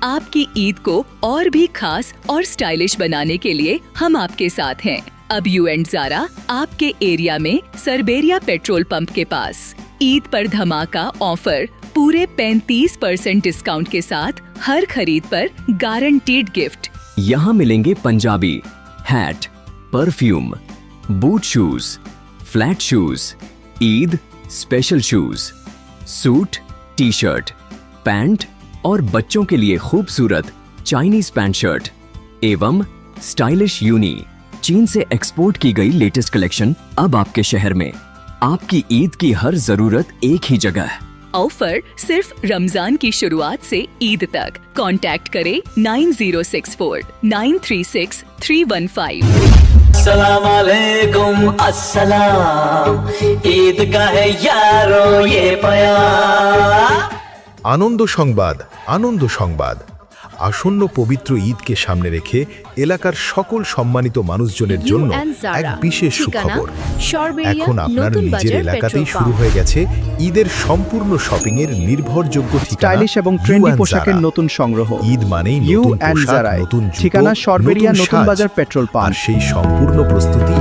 आपकी ईद को और भी खास और स्टाइलिश बनाने के लिए हम आपके साथ हैं। अब यू एंड ज़ारा आपके एरिया में सरबेरिया पेट्रोल पंप के पास ईद पर धमाका ऑफर पूरे 35% डिस्काउंट के साथ हर खरीद पर गारंटीड गिफ्ट। यहाँ मिलेंगे Punjabi, hat, perfume, boot shoes, flat shoes, Eid special shoes, suit, T shirt, pant और बच्चों के लिए खूबसूरत चाइनीज पैंट शर्ट एवं स्टाइलिश यूनी चीन से एक्सपोर्ट की गई लेटेस्ट कलेक्शन अब आपके शहर में। आपकी ईद की हर जरूरत एक ही जगह। ऑफर सिर्फ रमजान की शुरुआत से ईद तक। कांटेक्ट करें 9064 936 315। अस्सलाम वालेकुम अस्सलाम, ईद का है यारो ये बयान। আনন্দ সংবাদ আসন্ন পবিত্র ঈদকে সামনে রেখে এলাকার সকল সম্মানিত মানুষজনের জন্য এক বিশেষ সুখবর। এখন আপনার নিজের এলাকাতেই শুরু হয়ে গেছে ঈদের সম্পূর্ণ শপিং এর নির্ভরযোগ্য ঠিকানা। স্টাইলিশ এবং ট্রেন্ডি পোশাকের নতুন সংগ্রহ। ঈদ মানেই নতুন পোশাক, নতুন জুতো, ঠিকানা সরবেরিয়া নতুন সাজ। বাজার পেট্রোল পাম্প। আর সেই সম্পূর্ণ প্রস্তুতি